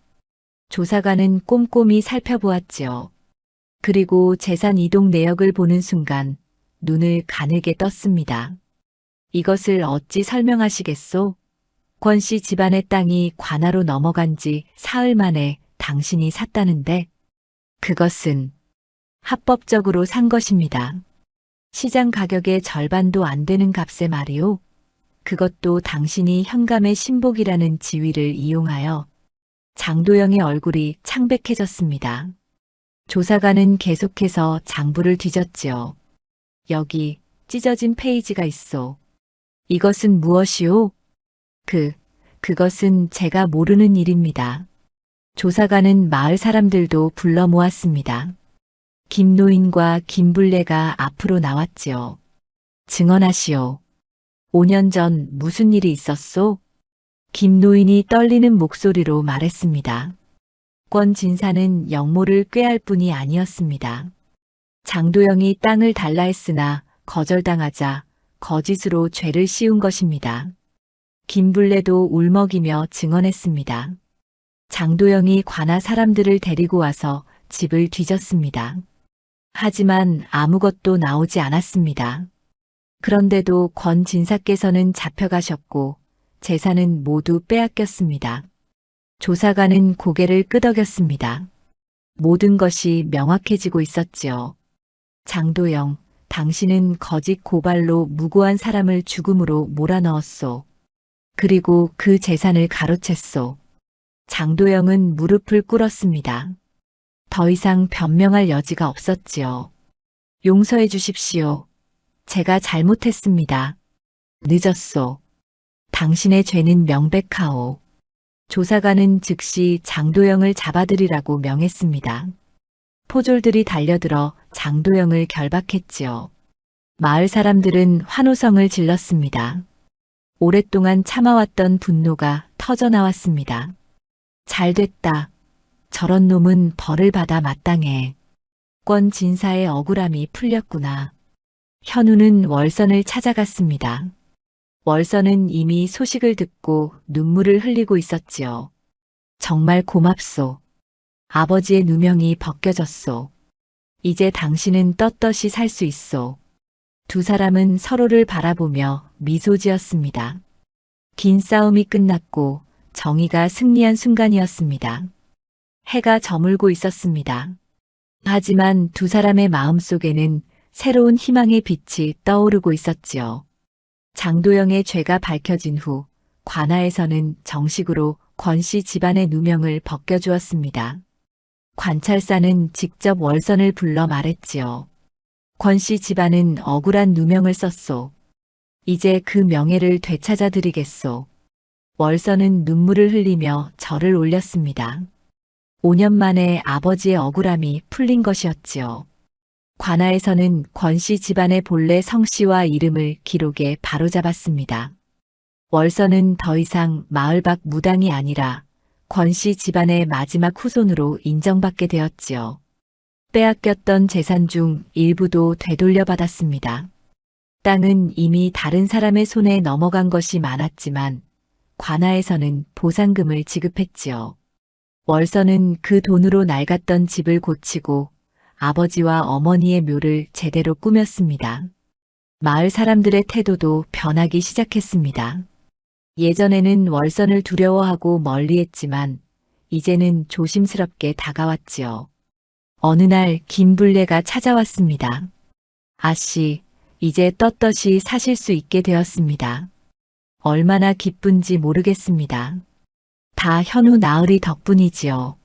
조사관은 꼼꼼히 살펴보았지요. 그리고 재산 이동 내역을 보는 순간 눈을 가늘게 떴습니다. 이것을 어찌 설명하시겠소? 권 씨 집안의 땅이 관아로 넘어간 지 사흘 만에 당신이 샀다는데 그것은 합법적으로 산 것입니다. 시장 가격의 절반도 안 되는 값에 말이오. 그것도 당신이 현감의 신복이라는 지위를 이용하여. 장도영의 얼굴이 창백해졌습니다. 조사관은 계속해서 장부를 뒤졌지요. 여기 찢어진 페이지가 있어. 이것은 무엇이오? 그것은 제가 모르는 일입니다. 조사관은 마을 사람들도 불러 모았습니다. 김노인과 김불레가 앞으로 나왔지요. 증언하시오. 5년 전 무슨 일이 있었소? 김노인이 떨리는 목소리로 말했습니다. 권 진사는 영모를 꾀할 뿐이 아니었습니다. 장도영이 땅을 달라 했으나 거절당하자 거짓으로 죄를 씌운 것입니다. 김불레도 울먹이며 증언했습니다. 장도영이 관아 사람들을 데리고 와서 집을 뒤졌습니다. 하지만 아무것도 나오지 않았습니다. 그런데도 권 진사께서는 잡혀가셨고 재산은 모두 빼앗겼습니다. 조사관은 고개를 끄덕였습니다. 모든 것이 명확해지고 있었지요. 장도영, 당신은 거짓 고발로 무고한 사람을 죽음으로 몰아넣었소. 그리고 그 재산을 가로챘소. 장도영은 무릎을 꿇었습니다. 더 이상 변명할 여지가 없었지요. 용서해 주십시오. 제가 잘못했습니다. 늦었소. 당신의 죄는 명백하오. 조사관은 즉시 장도영을 잡아들이라고 명했습니다. 포졸들이 달려들어 장도영을 결박했지요. 마을 사람들은 환호성을 질렀습니다. 오랫동안 참아왔던 분노가 터져나왔습니다. 잘됐다. 저런 놈은 벌을 받아 마땅해. 권 진사의 억울함이 풀렸구나. 현우는 월선을 찾아갔습니다. 월선은 이미 소식을 듣고 눈물을 흘리고 있었지요. 정말 고맙소. 아버지의 누명이 벗겨졌소. 이제 당신은 떳떳이 살 수 있소. 두 사람은 서로를 바라보며 미소 지었습니다. 긴 싸움이 끝났고 정의가 승리한 순간이었습니다. 해가 저물고 있었습니다. 하지만 두 사람의 마음속에는 새로운 희망의 빛이 떠오르고 있었지요. 장도영의 죄가 밝혀진 후 관아에서는 정식으로 권씨 집안의 누명을 벗겨주었습니다. 관찰사는 직접 월선을 불러 말했지요. 권씨 집안은 억울한 누명을 썼소. 이제 그 명예를 되찾아 드리겠소. 월선은 눈물을 흘리며 절을 올렸습니다. 5년 만에 아버지의 억울함이 풀린 것이었지요. 관아에서는 권씨 집안의 본래 성씨와 이름을 기록에 바로잡았습니다. 월선은 더 이상 마을 밖 무당이 아니라 권씨 집안의 마지막 후손으로 인정받게 되었지요. 빼앗겼던 재산 중 일부도 되돌려받았습니다. 땅은 이미 다른 사람의 손에 넘어간 것이 많았지만 관아에서는 보상금을 지급했지요. 월선은 그 돈으로 낡았던 집을 고치고 아버지와 어머니의 묘를 제대로 꾸몄습니다. 마을 사람들의 태도도 변하기 시작했습니다. 예전에는 월선을 두려워하고 멀리했지만 이제는 조심스럽게 다가왔지요. 어느 날 김불례가 찾아왔습니다. 아씨, 이제 떳떳이 사실 수 있게 되었습니다. 얼마나 기쁜지 모르겠습니다. 다 현우 나으리 덕분이지요.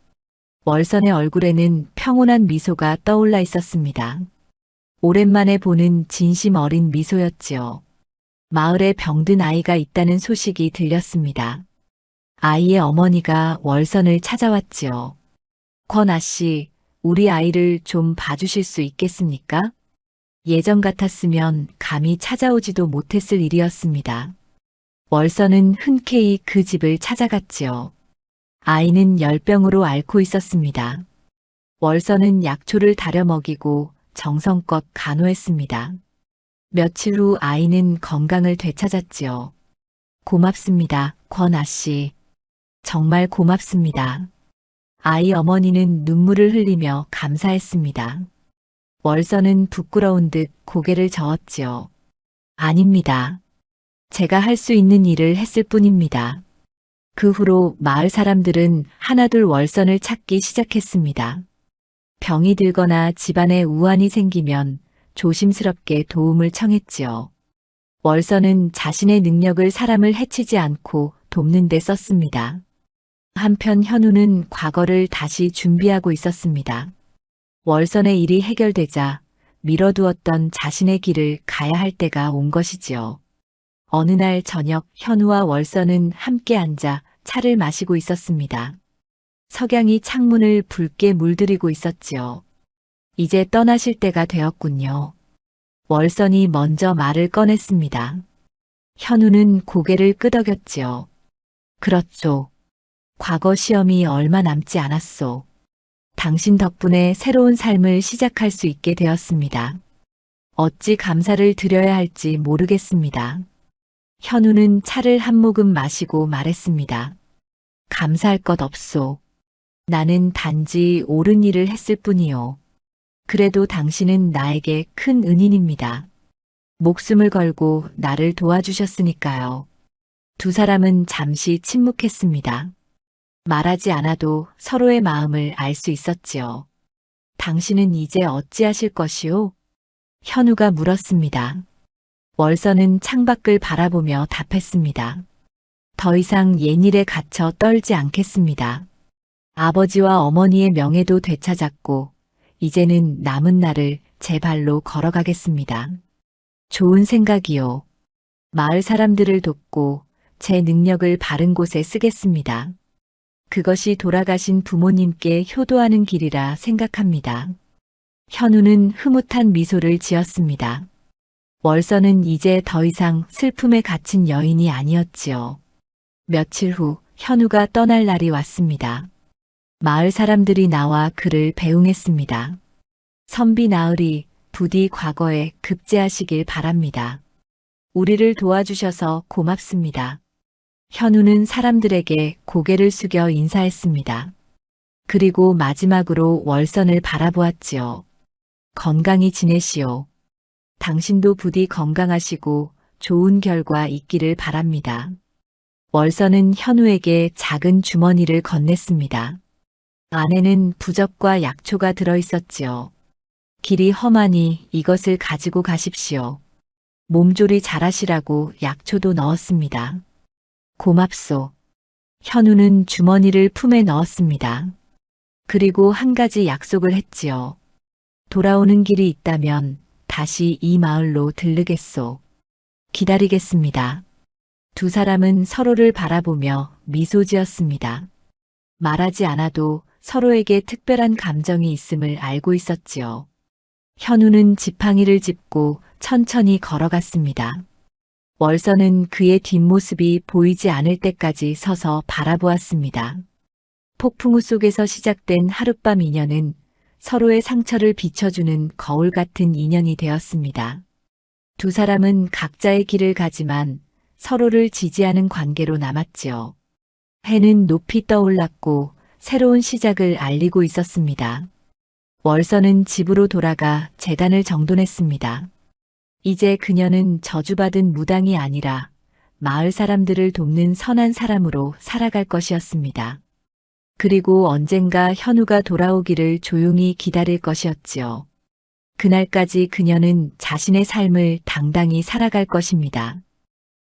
월선의 얼굴에는 평온한 미소가 떠올라 있었습니다. 오랜만에 보는 진심 어린 미소였지요. 마을에 병든 아이가 있다는 소식이 들렸습니다. 아이의 어머니가 월선을 찾아왔지요. 권아씨, 우리 아이를 좀 봐주실 수 있겠습니까? 예전 같았으면 감히 찾아오지도 못했을 일이었습니다. 월선은 흔쾌히 그 집을 찾아갔지요. 아이는 열병으로 앓고 있었습니다. 월선은 약초를 다려 먹이고 정성껏 간호했습니다. 며칠 후 아이는 건강을 되찾았지요. 고맙습니다, 권아씨. 정말 고맙습니다. 아이 어머니는 눈물을 흘리며 감사했습니다. 월선은 부끄러운 듯 고개를 저었지요. 아닙니다. 제가 할 수 있는 일을 했을 뿐입니다. 그 후로 마을 사람들은 하나둘 월선을 찾기 시작했습니다. 병이 들거나 집안에 우환이 생기면 조심스럽게 도움을 청했지요. 월선은 자신의 능력을 사람을 해치지 않고 돕는 데 썼습니다. 한편 현우는 과거를 다시 준비하고 있었습니다. 월선의 일이 해결되자 미뤄두었던 자신의 길을 가야 할 때가 온 것이지요. 어느 날 저녁 현우와 월선은 함께 앉아 차를 마시고 있었습니다. 석양이 창문을 붉게 물들이고 있었지요. 이제 떠나실 때가 되었군요. 월선이 먼저 말을 꺼냈습니다. 현우는 고개를 끄덕였지요. 그렇죠. 과거 시험이 얼마 남지 않았소. 당신 덕분에 새로운 삶을 시작할 수 있게 되었습니다. 어찌 감사를 드려야 할지 모르겠습니다. 현우는 차를 한 모금 마시고 말했습니다. 감사할 것 없소. 나는 단지 옳은 일을 했을 뿐이요. 그래도 당신은 나에게 큰 은인입니다. 목숨을 걸고 나를 도와주셨으니까요. 두 사람은 잠시 침묵했습니다. 말하지 않아도 서로의 마음을 알 수 있었지요. 당신은 이제 어찌하실 것이오? 현우가 물었습니다. 월선은 창밖을 바라보며 답했습니다. 더 이상 옛일에 갇혀 떨지 않겠습니다. 아버지와 어머니의 명예도 되찾았고 이제는 남은 날을 제 발로 걸어가겠습니다. 좋은 생각이요. 마을 사람들을 돕고 제 능력을 바른 곳에 쓰겠습니다. 그것이 돌아가신 부모님께 효도하는 길이라 생각합니다. 현우는 흐뭇한 미소를 지었습니다. 월선은 이제 더 이상 슬픔에 갇힌 여인이 아니었지요. 며칠 후 현우가 떠날 날이 왔습니다. 마을 사람들이 나와 그를 배웅했습니다. 선비 나으리, 부디 과거에 급제하시길 바랍니다. 우리를 도와주셔서 고맙습니다. 현우는 사람들에게 고개를 숙여 인사했습니다. 그리고 마지막으로 월선을 바라보았지요. 건강히 지내시오. 당신도 부디 건강하시고 좋은 결과 있기를 바랍니다. 월선은 현우에게 작은 주머니를 건넸습니다. 안에는 부적과 약초가 들어있었지요. 길이 험하니 이것을 가지고 가십시오. 몸조리 잘하시라고 약초도 넣었습니다. 고맙소. 현우는 주머니를 품에 넣었습니다. 그리고 한 가지 약속을 했지요. 돌아오는 길이 있다면 다시 이 마을로 들르겠소. 기다리겠습니다. 두 사람은 서로를 바라보며 미소 지었습니다. 말하지 않아도 서로에게 특별한 감정이 있음을 알고 있었지요. 현우는 지팡이를 짚고 천천히 걸어갔습니다. 월서는 그의 뒷모습이 보이지 않을 때까지 서서 바라보았습니다. 폭풍우 속에서 시작된 하룻밤 인연은 서로의 상처를 비춰주는 거울 같은 인연이 되었습니다. 두 사람은 각자의 길을 가지만 서로를 지지하는 관계로 남았지요. 해는 높이 떠올랐고 새로운 시작을 알리고 있었습니다. 월서는 집으로 돌아가 재단을 정돈했습니다. 이제 그녀는 저주받은 무당이 아니라 마을 사람들을 돕는 선한 사람으로 살아갈 것이었습니다. 그리고 언젠가 현우가 돌아오기를 조용히 기다릴 것이었지요. 그날까지 그녀는 자신의 삶을 당당히 살아갈 것입니다.